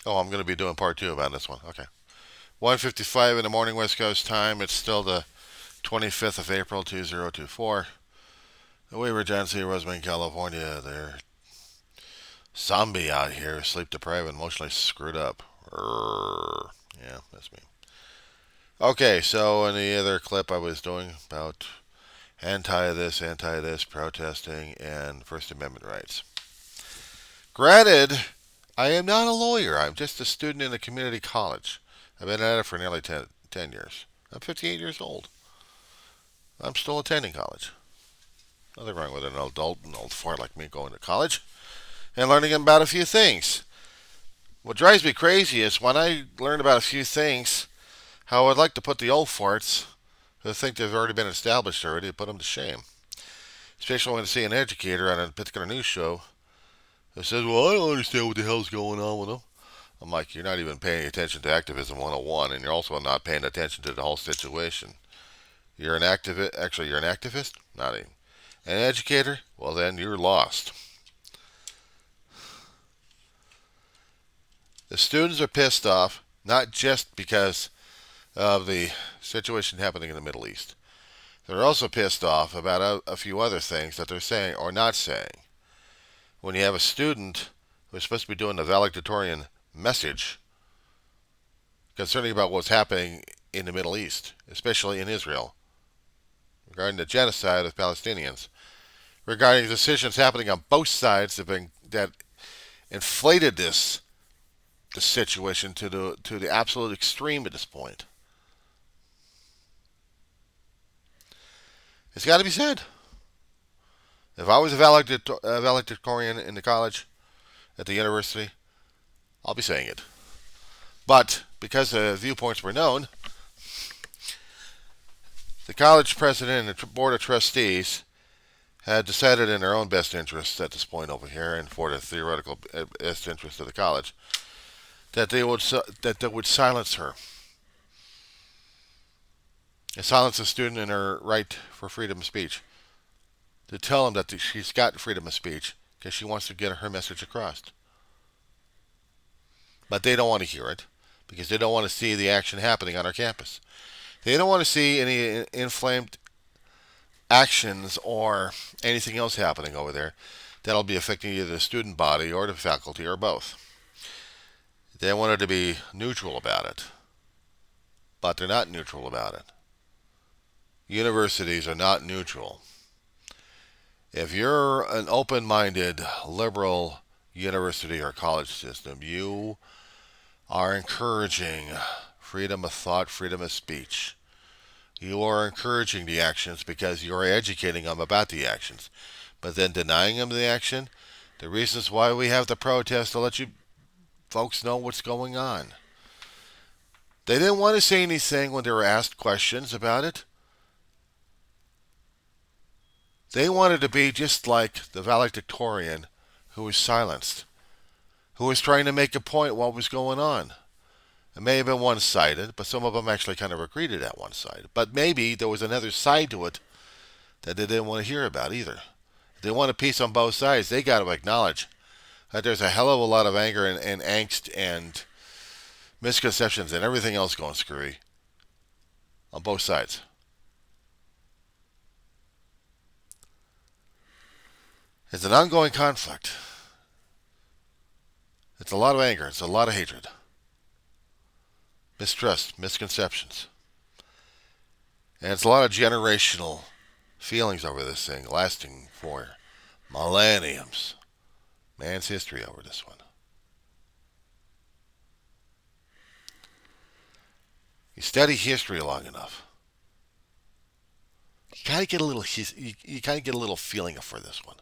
Oh, I'm going to be doing part two about this one. Okay. 1:55 in the morning West Coast time. It's still the 25th of April 2024. The Weaver Agency, Roseman, California. They're zombie out here, sleep deprived and emotionally screwed up. Yeah, that's me. Okay, so in the other clip I was doing about anti this, protesting, and First Amendment rights. Granted, I am not a lawyer. I'm just a student in a community college. I've been at it for nearly 10 years. I'm 58 years old. I'm still attending college. Nothing wrong with an adult, an old fart like me going to college and learning about a few things. What drives me crazy is when I learn about a few things, how I'd like to put the old farts who think they've already been established already, put them to shame. Especially when I see an educator on a particular news show who says, "Well, I don't understand what the hell's going on with them." I'm like, you're not even paying attention to Activism 101, and you're also not paying attention to the whole situation. You're an activist. Actually, you're an activist? Not even. An educator? Well, then you're lost. The students are pissed off, not just because of the situation happening in the Middle East. They're also pissed off about a few other things that they're saying or not saying. When you have a student who's supposed to be doing the valedictorian message concerning about what's happening in the Middle East, especially in Israel, regarding the genocide of Palestinians, regarding decisions happening on both sides that inflated this situation to the absolute extreme at this point. It's got to be said. If I was a valedictorian in the college, at the university, I'll be saying it. But because the viewpoints were known, the college president and the board of trustees had decided in their own best interests at this point over here, and for the theoretical best interest of the college, that they would silence her, and silence a student in her right for freedom of speech. To tell them that she's got freedom of speech because she wants to get her message across, but they don't want to hear it because they don't want to see the action happening on our campus. They don't want to see any inflamed actions or anything else happening over there that'll be affecting either the student body or the faculty or both. They wanted to be neutral about it, but they're not neutral about it. Universities are not neutral. If you're an open minded, liberal university or college system, you are encouraging freedom of thought, freedom of speech. You are encouraging the actions because you are educating them about the actions, but then denying them the action. The reasons why we have the protest to let you folks know what's going on. They didn't want to say anything when they were asked questions about it. They wanted to be just like the valedictorian who was silenced, who was trying to make a point what was going on. It may have been one sided, but some of them actually kind of agreed to that one side. But maybe there was another side to it that they didn't want to hear about either. If they want a peace on both sides, they got to acknowledge that there's a hell of a lot of anger and angst and misconceptions and everything else going screwy on both sides. It's an ongoing conflict. It's a lot of anger. It's a lot of hatred, mistrust, misconceptions. And it's a lot of generational feelings over this thing, lasting for millenniums. Man's history over this one. You study history long enough, you kind of get a little you kind of get a little feeling for this one.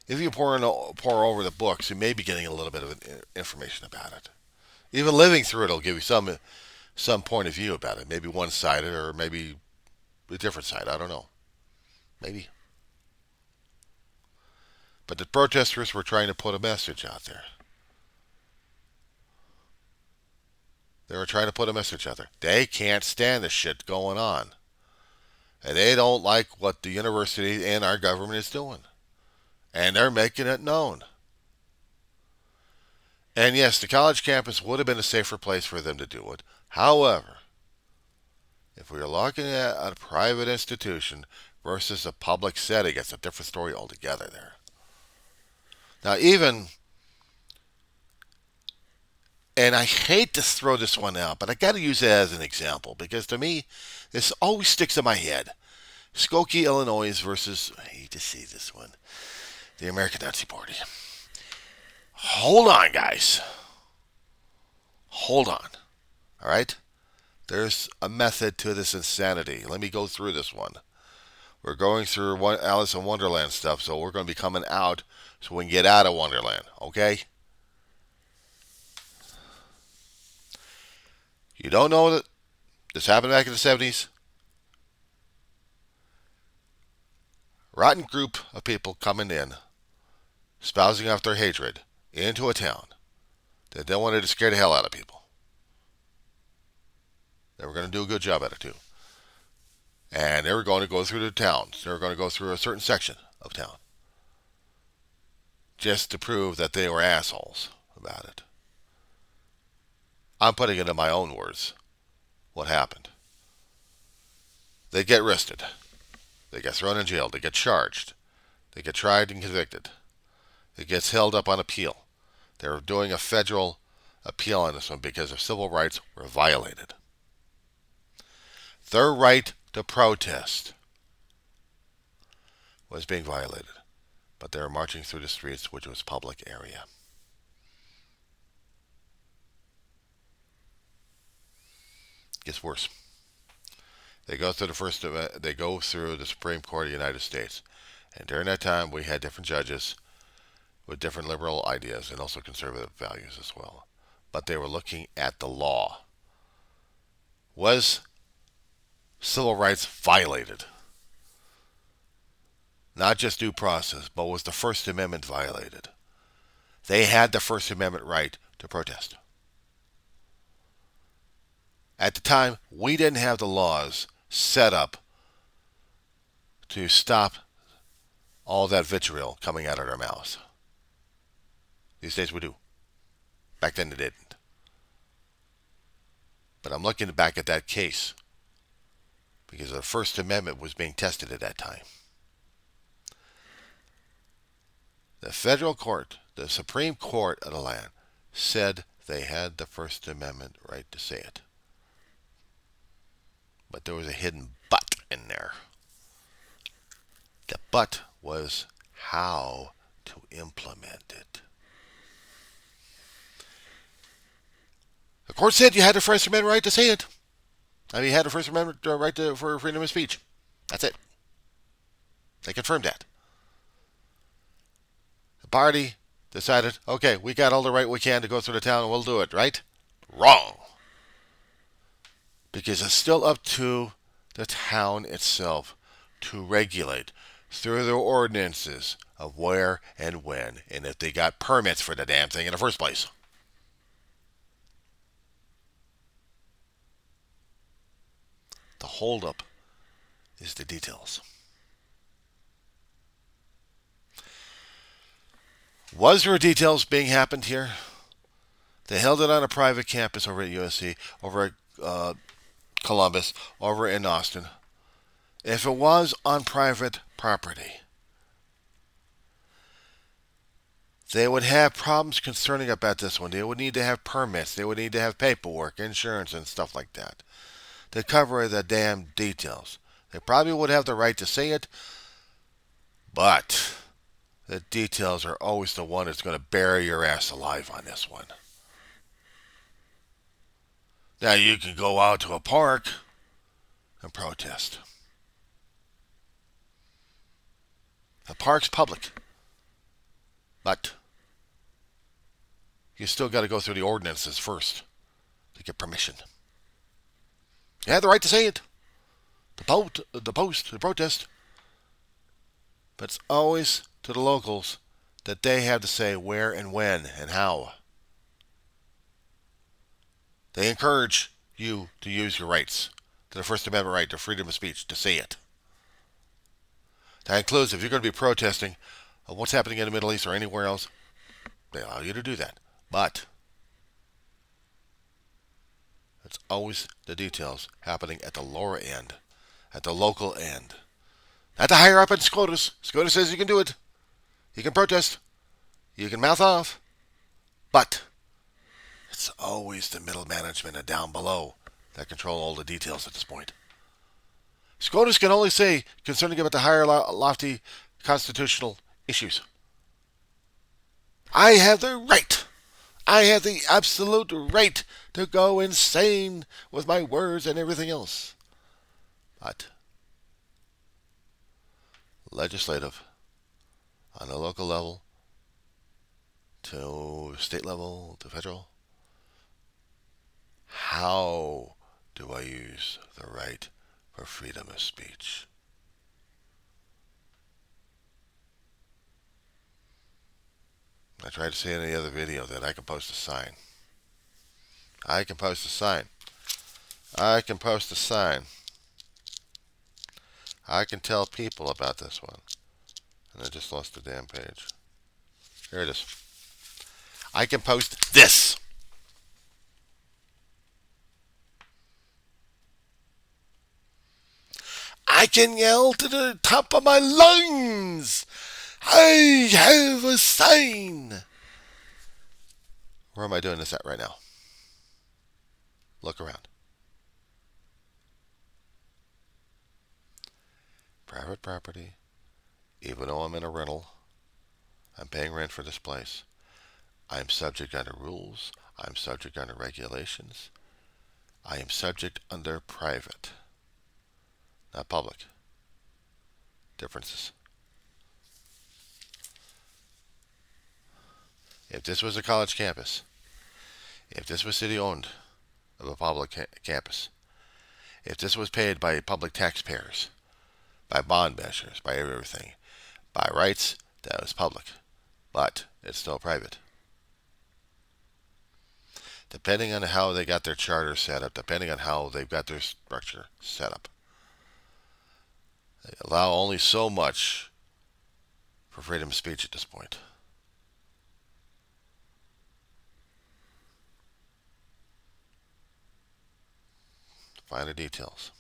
If you pour over the books, you may be getting a little bit of information about it. Even living through it will give you some point of view about it. Maybe one sided or maybe a different side. I don't know. Maybe. But the protesters were trying to put a message out there. They were trying to put a message out there. They can't stand the shit going on. And they don't like what the university and our government is doing. And they're making it known. And yes, the college campus would have been a safer place for them to do it. However, if we are looking at a private institution versus a public setting, it's a different story altogether there. Now, and I hate to throw this one out, but I got to use it as an example because to me, this always sticks in my head. Skokie, Illinois versus, I hate to see this one, the American Nazi Party. Hold on, guys. Hold on. All right? There's a method to this insanity. Let me go through this one. We're going through Alice in Wonderland stuff, so we're going to be coming out so we can get out of Wonderland, okay? You don't know that this happened back in the 70s? Rotten group of people coming in, espousing off their hatred into a town that they wanted to scare the hell out of people. They were going to do a good job at it, too. And they were going to go through the towns. They were going to go through a certain section of town just to prove that they were assholes about it. I'm putting it in my own words. What happened? They get arrested. They get thrown in jail. They get charged. They get tried and convicted. It gets held up on appeal. They're doing a federal appeal on this one because their civil rights were violated. Their right to protest was being violated, but they were marching through the streets, which was public area. Gets worse. They go through the Supreme Court of the United States, and during that time, we had different judges with different liberal ideas and also conservative values as well. But they were looking at the law. Was civil rights violated? Not just due process, but was the First Amendment violated? They had the First Amendment right to protest. At the time, we didn't have the laws set up to stop all that vitriol coming out of their mouths. These days we do. Back then they didn't. But I'm looking back at that case because the First Amendment was being tested at that time. The federal court, the Supreme Court of the land, said they had the First Amendment right to say it. But there was a hidden but in there. The but was how to implement it. The court said you had the First Amendment right to say it. I mean, you had the First Amendment right for freedom of speech. That's it. They confirmed that. The party decided, okay, we got all the right we can to go through the town and we'll do it, right? Wrong. Because it's still up to the town itself to regulate through their ordinances of where and when, and if they got permits for the damn thing in the first place. The holdup is the details. Was there details being happened here? They held it on a private campus over at USC, over at Columbus, over in Austin. If it was on private property, they would have problems concerning about this one. They would need to have permits. They would need to have paperwork, insurance, and stuff like that to cover the damn details. They probably would have the right to say it, but the details are always the one that's going to bury your ass alive on this one. Now you can go out to a park and protest. The park's public, but you still got to go through the ordinances first to get permission. You have the right to say it, the protest, but it's always to the locals that they have to say where and when and how. They encourage you to use your rights, to the First Amendment right to freedom of speech, to say it. That includes if you're going to be protesting what's happening in the Middle East or anywhere else, they allow you to do that. But it's always the details happening at the lower end, at the local end. Not the higher up in SCOTUS. SCOTUS says you can do it. You can protest. You can mouth off. But it's always the middle management and down below that control all the details at this point. SCOTUS can only say concerning about the higher lofty constitutional issues. I have the right. I have the absolute right to go insane with my words and everything else. But legislative, on a local level, to state level, to federal, how do I use the right for freedom of speech? I tried to say in the other video that I can post a sign. I can post a sign. I can post a sign. I can tell people about this one. And I just lost the damn page. Here it is. I can post this. I can yell to the top of my lungs. I have a sign. Where am I doing this at right now? Look around. Private property. Even though I'm in a rental, I'm paying rent for this place. I'm subject under rules. I'm subject under regulations. I am subject under private, not public. Differences. If this was a college campus, if this was city owned of a public campus, if this was paid by public taxpayers, by bond measures, by everything, by rights, that was public. But it's still private. Depending on how they got their charter set up, depending on how they've got their structure set up, they allow only so much for freedom of speech at this point. Finer details.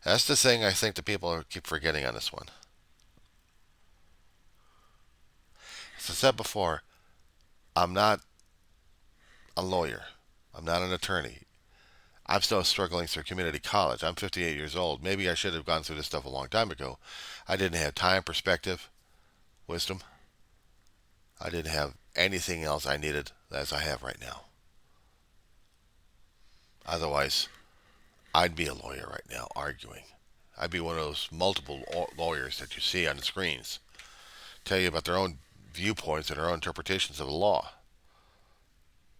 That's the thing I think the people keep forgetting on this one. As I said before, I'm not a lawyer. I'm not an attorney. I'm still struggling through community college. I'm 58 years old. Maybe I should have gone through this stuff a long time ago. I didn't have time, perspective, wisdom. I didn't have anything else I needed as I have right now. Otherwise, I'd be a lawyer right now arguing. I'd be one of those multiple lawyers that you see on the screens tell you about their own viewpoints and their own interpretations of the law.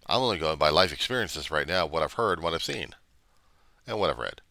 I'm only going by life experiences right now, what I've heard, what I've seen, and what I've read.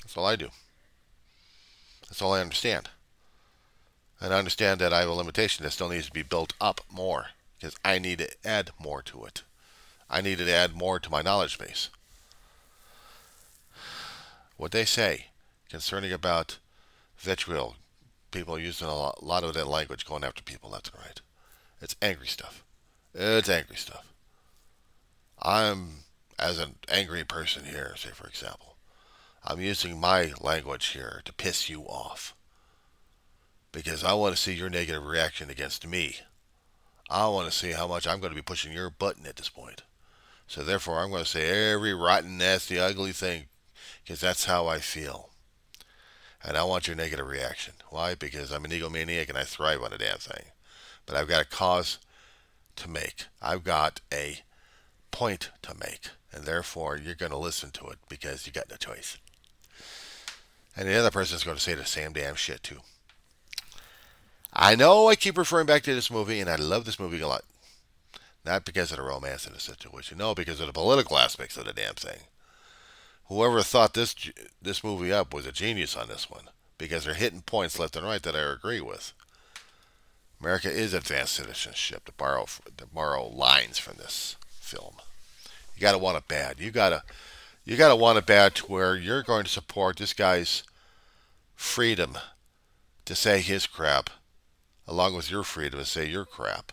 That's all I do. That's all I understand. And I understand that I have a limitation that still needs to be built up more because I need to add more to it. I need to add more to my knowledge base. What they say concerning about vitriol, people using a lot of that language going after people left and right. It's angry stuff. It's angry stuff. I'm, as an angry person here, say for example, I'm using my language here to piss you off. Because I want to see your negative reaction against me. I want to see how much I'm going to be pushing your button at this point. So therefore, I'm going to say every rotten, nasty, ugly thing because that's how I feel. And I want your negative reaction. Why? Because I'm an egomaniac and I thrive on a damn thing. But I've got a cause to make. I've got a point to make. And therefore, you're going to listen to it because you got no choice. And the other person's going to say the same damn shit too. I know I keep referring back to this movie, and I love this movie a lot. Not because of the romance in the situation. No, because of the political aspects of the damn thing. Whoever thought this movie up was a genius on this one. Because they're hitting points left and right that I agree with. America is advanced citizenship, to borrow lines from this film. You got to want it bad. You got to want it bad to where you're going to support this guy's freedom to say his crap along with your freedom to say your crap.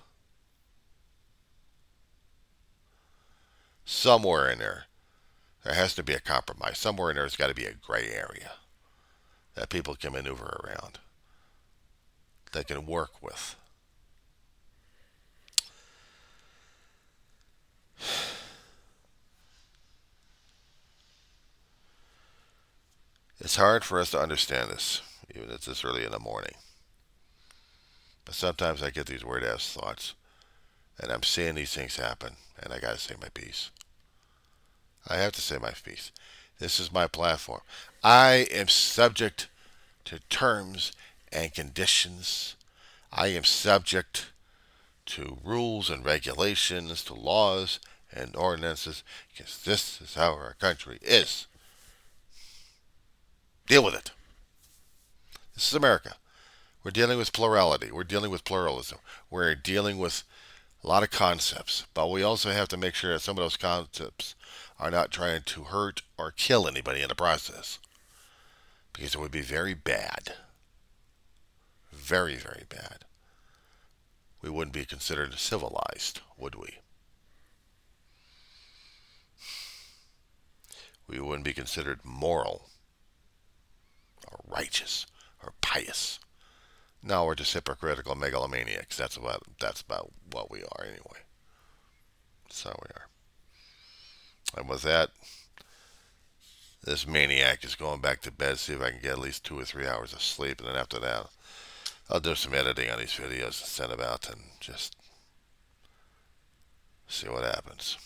Somewhere in there has to be a compromise. Somewhere in there's got to be a gray area that people can maneuver around, they can work with. It's hard for us to understand this, even if it's this early in the morning. But sometimes I get these weird ass thoughts, and I'm seeing these things happen, and I gotta say my piece. I have to say my piece. This is my platform. I am subject to terms and conditions. I am subject to rules and regulations, to laws and ordinances, because this is how our country is. Deal with it. This is America. We're dealing with plurality. We're dealing with pluralism. We're dealing with a lot of concepts, but we also have to make sure that some of those concepts are not trying to hurt or kill anybody in the process, because it would be very bad. Very, very bad. We wouldn't be considered civilized, would we? We wouldn't be considered moral or righteous or pious. No, we're just hypocritical megalomaniacs. That's about what we are anyway. That's how we are. And with that, this maniac is going back to bed, see if I can get at least 2 or 3 hours of sleep, and then after that, I'll do some editing on these videos and send them out and just see what happens.